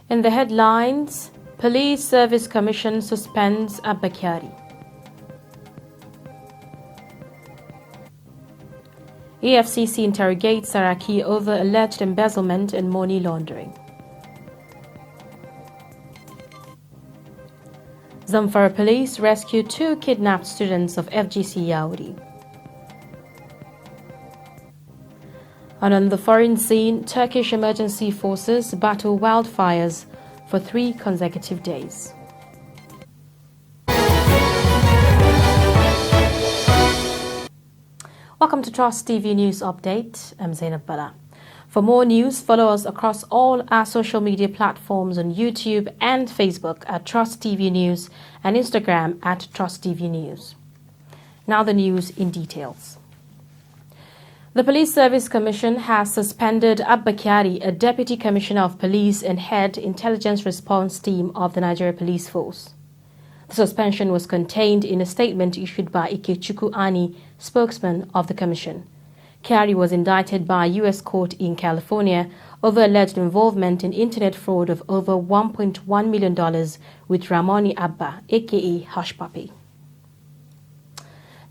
In the headlines, Police Service Commission suspends Abba Kyari. FGC interrogates Saraki over alleged embezzlement and money laundering. Zamfara police rescue 2 kidnapped students of FGC Yauri. And on the foreign scene, Turkish emergency forces battle wildfires for 3 consecutive days. Welcome to Trust TV News Update. I'm Zainab Bala. For more news, follow us across all our social media platforms on YouTube and Facebook at Trust TV News and Instagram at Trust TV News. Now the news in details. The Police Service Commission has suspended Abba Kyari, a Deputy Commissioner of Police and Head Intelligence Response Team of the Nigeria Police Force. The suspension was contained in a statement issued by Ikechukwu Ani, spokesman of the Commission. Kyari was indicted by a U.S. court in California over alleged involvement in internet fraud of over $1.1 million with Ramoni Abba, aka Hush Puppy.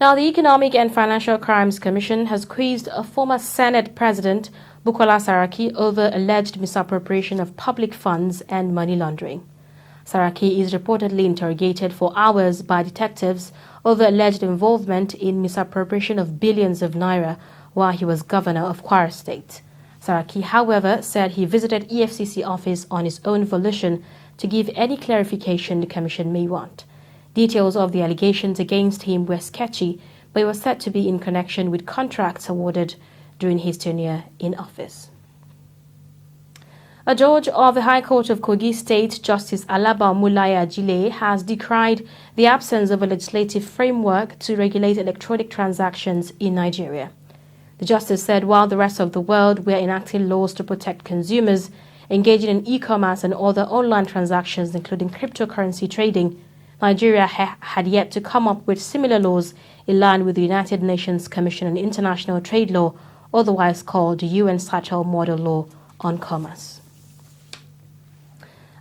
Now, the Economic and Financial Crimes Commission has quizzed a former Senate President, Bukola Saraki, over alleged misappropriation of public funds and money laundering. Saraki is reportedly interrogated for hours by detectives over alleged involvement in misappropriation of billions of naira while he was governor of Kwara State. Saraki, however, said he visited EFCC office on his own volition to give any clarification the commission may want. Details of the allegations against him were sketchy, but it was said to be in connection with contracts awarded during his tenure in office. A judge of the High Court of Kogi State, Justice Alaba Mulaya Jile, has decried the absence of a legislative framework to regulate electronic transactions in Nigeria. The justice said while the rest of the world were enacting laws to protect consumers engaging in e-commerce and other online transactions, including cryptocurrency trading, Nigeria had yet to come up with similar laws in line with the United Nations Commission on International Trade Law, otherwise called the UN Satchel Model Law on Commerce.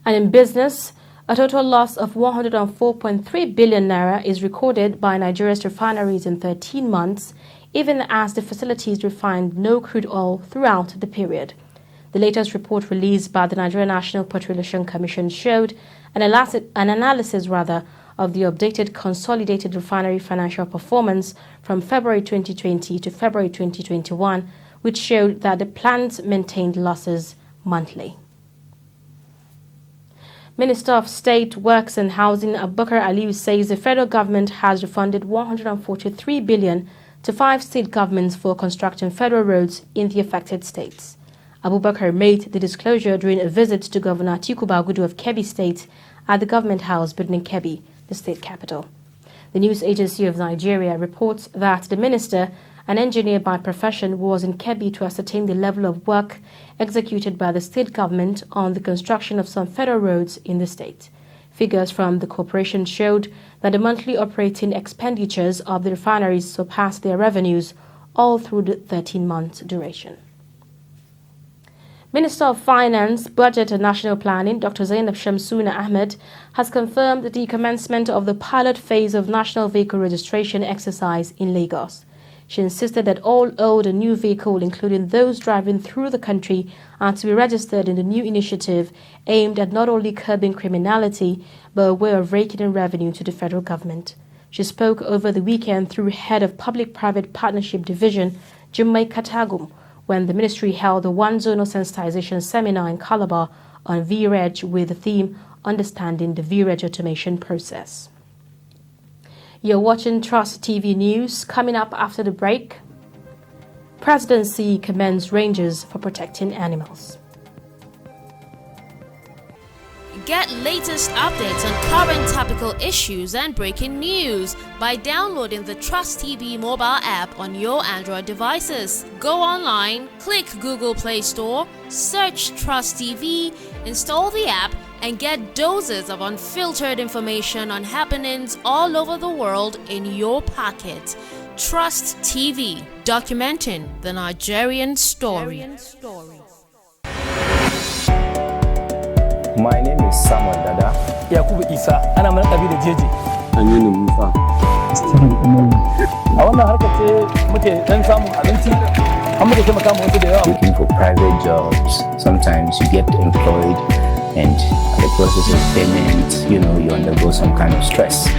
And in business, a total loss of 104.3 billion naira is recorded by Nigeria's refineries in 13 months, even as the facilities refined no crude oil throughout the period. The latest report released by the Nigeria National Petroleum Commission showed an analysis of the updated consolidated refinery financial performance from February 2020 to February 2021, which showed that the plants maintained losses monthly. Minister of State, Works and Housing Abubakar Aliyu says the federal government has refunded 143 billion to 5 state governments for constructing federal roads in the affected states. Abubakar made the disclosure during a visit to Governor Atiku Bagudu of Kebbi State at the Government House, Birnin, Kebbi, the state capital. The news agency of Nigeria reports that the minister, an engineer by profession, was in Kebbi to ascertain the level of work executed by the state government on the construction of some federal roads in the state. Figures from the corporation showed that the monthly operating expenditures of the refineries surpassed their revenues all through the 13-month duration. Minister of Finance, Budget and National Planning, Dr. Zainab Shamsuna Ahmed, has confirmed the commencement of the pilot phase of National Vehicle Registration exercise in Lagos. She insisted that all old and new vehicles, including those driving through the country, are to be registered in the new initiative aimed at not only curbing criminality, but a way of raking in revenue to the federal government. She spoke over the weekend through Head of Public-Private Partnership Division, Jummai Katagum, when the ministry held a one-zonal sensitization seminar in Calabar on VREG with the theme Understanding the VREG Automation Process. You're watching Trust TV News. Coming up after the break, Presidency commends rangers for protecting animals. Get latest updates on current topical issues and breaking news by downloading the Trust TV mobile app on your Android devices. Go online, click Google Play Store, search Trust TV, install the app, and get doses of unfiltered information on happenings all over the world in your pocket. Trust TV, documenting the Nigerian story. My name is Samuel Dada. Yakubu Isa, ana mana kabi da jeje. Aminu Musa. A wannan harkar ce muke dan samun abinci, an muke taimaka mu wasu da yawa. Looking for private jobs. Sometimes you get employed and the process of payment, you undergo some kind of stress.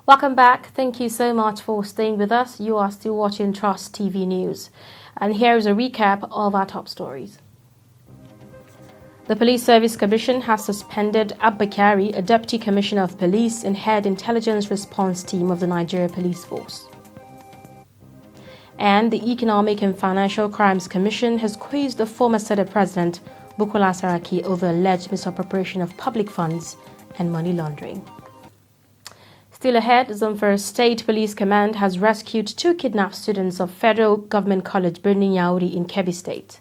Welcome back. Thank you so much for staying with us. You are still watching Trust TV News. And here is a recap of our top stories. The Police Service Commission has suspended Abba Kyari, a Deputy Commissioner of Police and Head Intelligence Response Team of the Nigeria Police Force. And the Economic and Financial Crimes Commission has quizzed the former Senate President Bukola Saraki over alleged misappropriation of public funds and money laundering. Still ahead, Zamfara State Police Command has rescued 2 kidnapped students of Federal Government College Birnin Yauri in Kebbi State.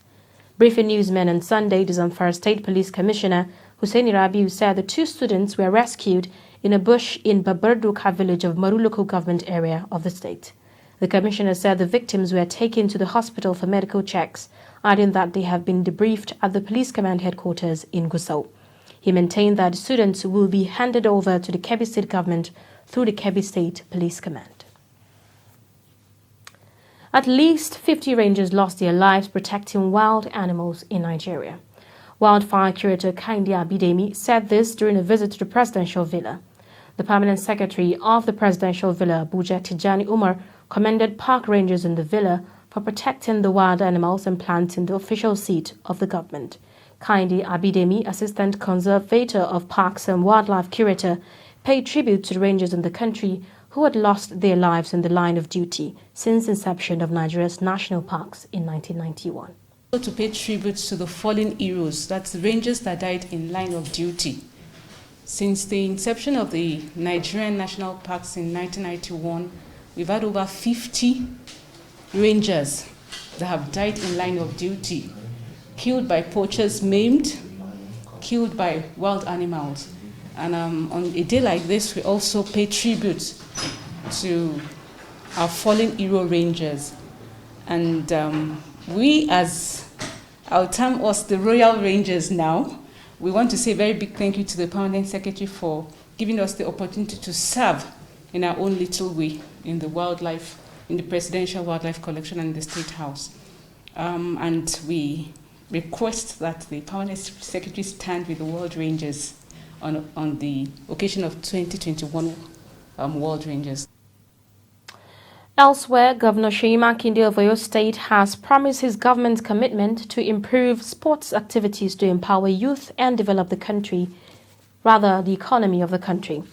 Briefing Newsmen on Sunday, the Zamfara State Police Commissioner Husaini Rabiu said the 2 students were rescued in a bush in Babbar Doka village of Maru local government area of the state. The commissioner said the victims were taken to the hospital for medical checks, adding that they have been debriefed at the police command headquarters in Gusau. He maintained that the students will be handed over to the Kebbi State government through the Kebbi State Police Command. At least 50 rangers lost their lives protecting wild animals in Nigeria. Wildfire Curator Kaindi Abidemi said this during a visit to the presidential villa. The permanent secretary of the presidential villa, Abuja Tijani Umar, commended park rangers in the villa for protecting the wild animals and plants in the official seat of the government. Kaindi Abidemi, assistant conservator of Parks and Wildlife Curator, paid tribute to the rangers in the country who had lost their lives in the line of duty since inception of Nigeria's national parks in 1991. To pay tribute to the fallen heroes, that's the rangers that died in line of duty. Since the inception of the Nigerian national parks in 1991, we've had over 50 rangers that have died in line of duty, killed by poachers, maimed, killed by wild animals. And on a day like this, we also pay tribute to our fallen hero rangers. And we, as our term us the Royal Rangers now, we want to say a very big thank you to the Permanent Secretary for giving us the opportunity to serve in our own little way in the wildlife, in the Presidential Wildlife Collection and the State House. And we request that the Permanent Secretary stand with the World Rangers on the occasion of 2021 World Rangers. Elsewhere, Governor Seyi Makinde of Oyo State has promised his government's commitment to improve sports activities to empower youth and develop the economy of the country.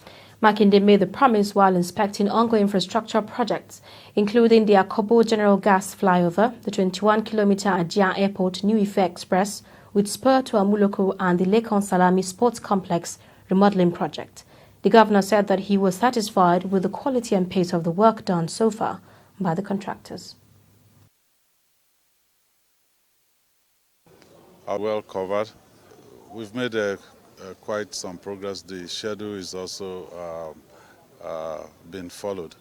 Makinde made the promise while inspecting ongoing infrastructure projects, including the Akobo General Gas Flyover, the 21-kilometer Ajia Airport New Ife Express, with spur to Amuloko and the Lekon Salami Sports Complex remodeling project. The governor said that he was satisfied with the quality and pace of the work done so far by the contractors. Well covered. We've made quite some progress. The schedule is also being followed.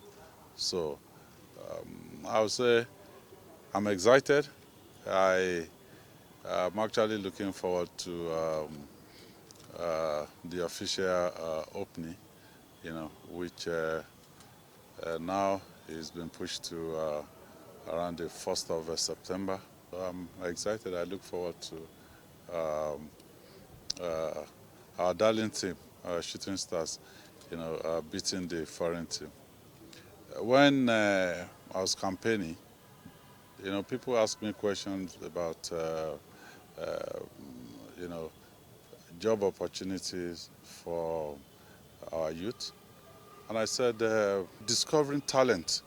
So I would say I'm excited. I'm actually looking forward to the official opening, which now is being pushed to around the 1st of September. I'm excited. I look forward to our darling team, Shooting Stars, beating the foreign team. When I was campaigning, people ask me questions about, job opportunities for our youth. And I said, discovering talent,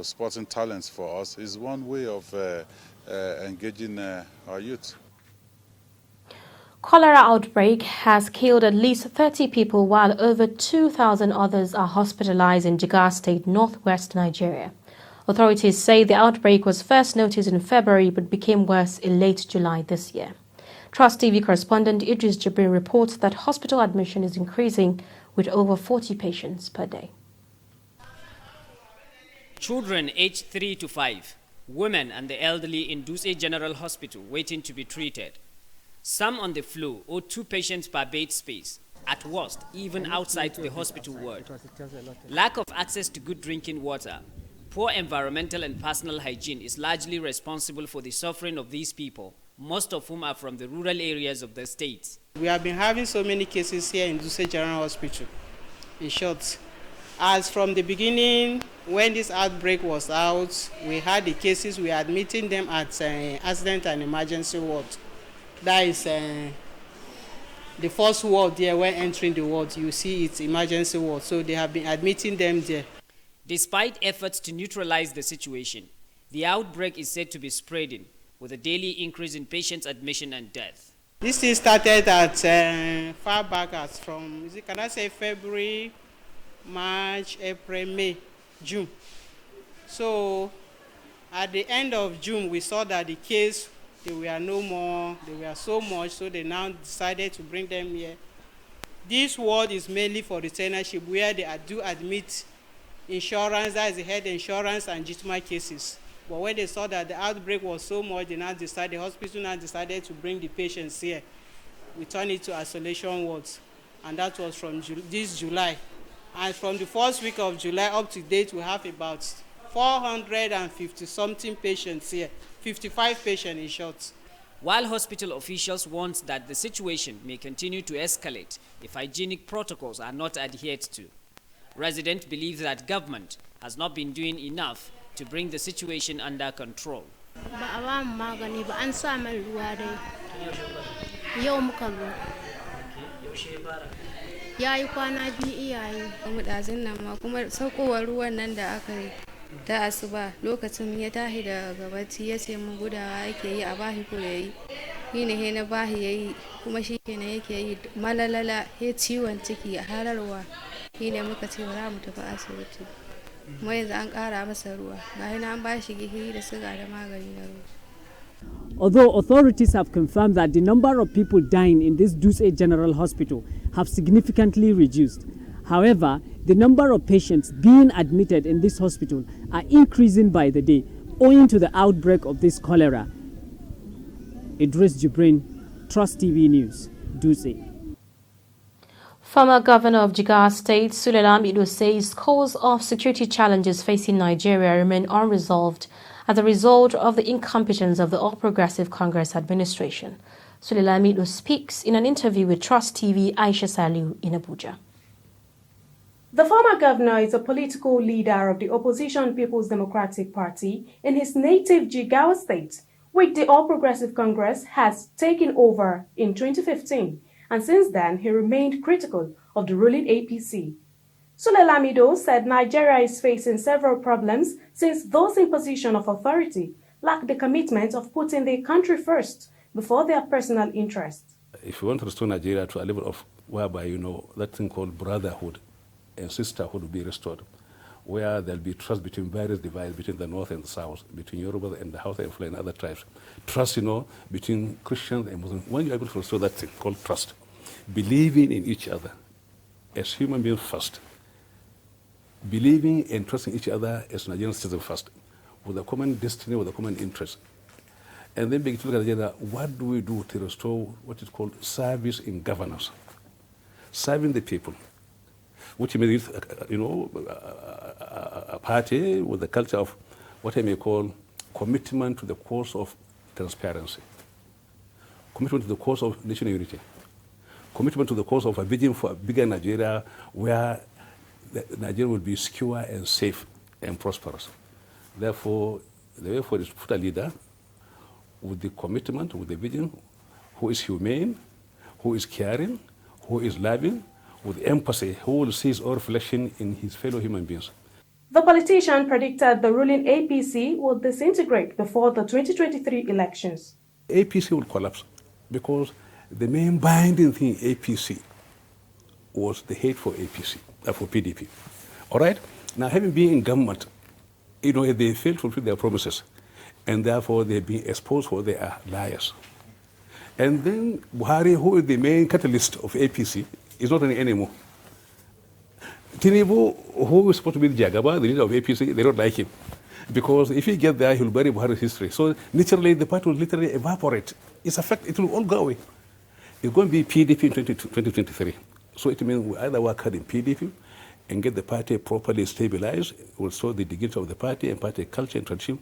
sporting talents for us is one way of engaging our youth. Cholera outbreak has killed at least 30 people while over 2,000 others are hospitalized in Jigawa State, northwest Nigeria. Authorities say the outbreak was first noticed in February but became worse in late July this year. Trust TV correspondent Idris Jibrin reports that hospital admission is increasing with over 40 patients per day. Children aged 3 to 5, women and the elderly in Duse General Hospital waiting to be treated. Some on the floor or 2 patients per bed space, at worst, even outside the hospital ward. Lack of access to good drinking water, poor environmental and personal hygiene is largely responsible for the suffering of these people, most of whom are from the rural areas of the state. We have been having so many cases here in Duse General Hospital. In short, as from the beginning, when this outbreak was out, we had the cases, we are admitting them at accident and emergency ward. That is the first ward there. When entering the ward, you see it's emergency ward. So they have been admitting them there. Despite efforts to neutralize the situation, the outbreak is said to be spreading, with a daily increase in patients' admission and death. This thing started at far back as from, can I say February, March, April, May, June. So at the end of June, we saw that the case, they were no more, they were so much, so they now decided to bring them here. This ward is mainly for retainership, where they do admit insurance, that is the head insurance and jitma cases. But when they saw that the outbreak was so much, the hospital now decided to bring the patients here. We turned it to isolation wards, and that was from this July. And from the first week of July up to date, we have about 450-something patients here, 55 patients in short. While hospital officials want that the situation may continue to escalate if hygienic protocols are not adhered to, residents believe that government has not been doing enough to bring the situation under control. Ya yi kwana biyu iyaye mu dazin nan ma kuma saukowar ruwan nan da aka yi ta asuba lokacin ya tahi daga bacci ya ce mun gudawa yake yi a bahi ko yayi ni ne he na bahi yayi kuma shi kenan yake yi malalala he ciwon ciki a hararwa ni ne muka ce ba za mu tafi asibiti kuma yanzu an ƙara masa ruwa ga ina an bashi gishiri da siga da magani na ruwa. Although authorities have confirmed that the number of people dying in this Duse General Hospital have significantly reduced, however, the number of patients being admitted in this hospital are increasing by the day owing to the outbreak of this cholera. Idris Jibrin, Trust TV News, Duse. Former Governor of Jigawa State, Sule Lamido, says cause of security challenges facing Nigeria remain unresolved as a result of the incompetence of the All Progressive Congress administration. Sule Lamido speaks in an interview with Trust TV Aisha Saliu in Abuja. The former governor is a political leader of the opposition People's Democratic Party in his native Jigawa State, which the All Progressive Congress has taken over in 2015, and since then he remained critical of the ruling APC. Sule Lamido said Nigeria is facing several problems since those in position of authority lack the commitment of putting the country first before their personal interests. If you want to restore Nigeria to a level of whereby, that thing called brotherhood and sisterhood will be restored, where there'll be trust between various divides, between the North and the South, between Yoruba and the Hausa and Fulani and other tribes. Trust, between Christians and Muslims. When you're able to restore that thing called trust, believing in each other as human beings first, believing and trusting each other as Nigerian citizens first, with a common destiny, with a common interest. And then begin to look at the agenda, what do we do to restore what is called service in governance? Serving the people, which means, a party with the culture of what I may call commitment to the cause of transparency, commitment to the cause of national unity, commitment to the cause of a vision for a bigger Nigeria where Nigeria will be secure and safe and prosperous. Therefore, the way forward is to put a leader with the commitment, with the vision, who is humane, who is caring, who is loving, with empathy, who will see his own reflection in his fellow human beings. The politician predicted the ruling APC will disintegrate before the 2023 elections. APC will collapse because the main binding thing in APC was the hate for APC, for PDP. All right? Now, having been in government, they failed to fulfill their promises, and therefore they've been exposed for they are liars. And then Buhari, who is the main catalyst of APC, is not anymore. Tinubu, who is supposed to be the Jagaba, the leader of APC, they don't like him. Because if he gets there, he'll bury Buhari's history. So naturally, the party will literally evaporate. It will all go away. It's going to be PDP in 2023. So it means we either work hard in PDP and get the party properly stabilized, restore the dignity of the party and party culture and tradition,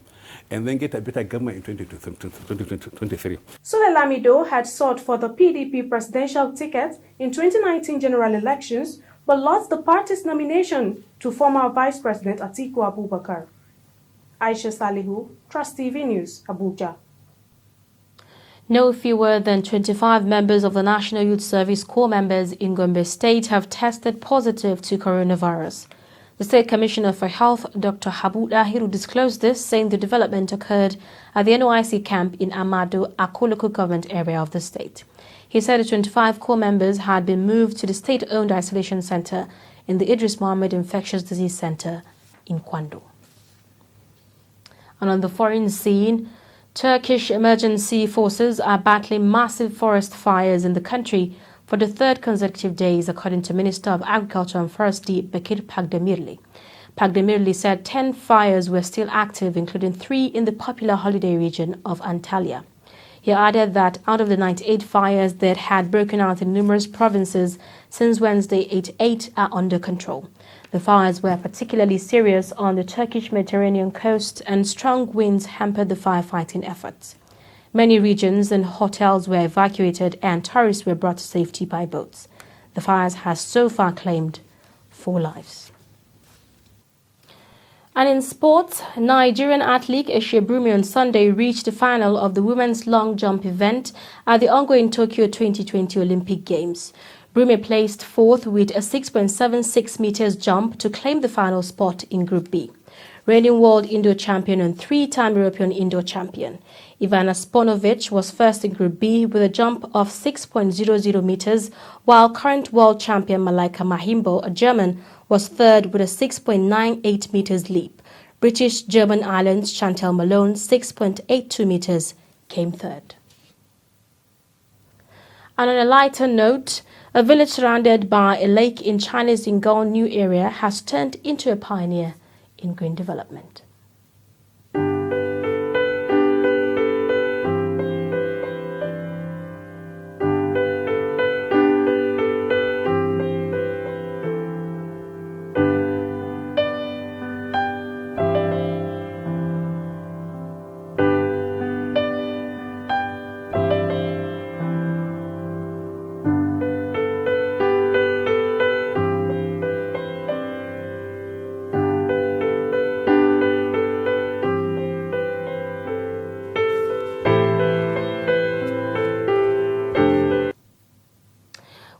and then get a better government in 2023. Sule Lamido had sought for the PDP presidential ticket in 2019 general elections, but lost the party's nomination to former Vice President Atiku Abubakar. Aisha Salihu, Trust TV News, Abuja. No fewer than 25 members of the National Youth Service Corps members in Gombe State have tested positive to coronavirus. The State Commissioner for Health, Dr. Habu Dahiru, disclosed this, saying the development occurred at the NYC camp in Amado, Akko local government area of the state. He said the 25 Corps members had been moved to the state-owned isolation center in the Idris Mohammed Infectious Disease Center in Kwando. And on the foreign scene, Turkish emergency forces are battling massive forest fires in the country for the third consecutive days, according to Minister of Agriculture and Forestry Bekir Pagdemirli. Pagdemirli said 10 fires were still active, including 3 in the popular holiday region of Antalya. He added that out of the 98 fires that had broken out in numerous provinces since Wednesday, 88 are under control. The fires were particularly serious on the Turkish Mediterranean coast, and strong winds hampered the firefighting efforts. Many regions and hotels were evacuated and tourists were brought to safety by boats. The fires has so far claimed 4 lives. And in sports, Nigerian athlete Eshe Brumi on Sunday reached the final of the women's long jump event at the ongoing Tokyo 2020 Olympic Games. Brumi placed 4th with a 6.76 meters jump to claim the final spot in Group B. Reigning world indoor champion and 3-time European indoor champion Ivana Sponovic was first in Group B with a jump of 6.00 meters, while current world champion Malaika Mahimbo, a German, was third with a 6.98 meters leap. British German Islands Chantal Malone, 6.82 meters, came third. And on a lighter note, a village surrounded by a lake in China's Yingao New Area has turned into a pioneer in green development.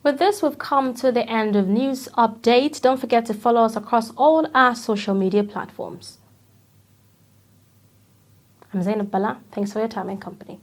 With this, we've come to the end of News Update. Don't forget to follow us across all our social media platforms. I'm Zainab Bala. Thanks for your time and company.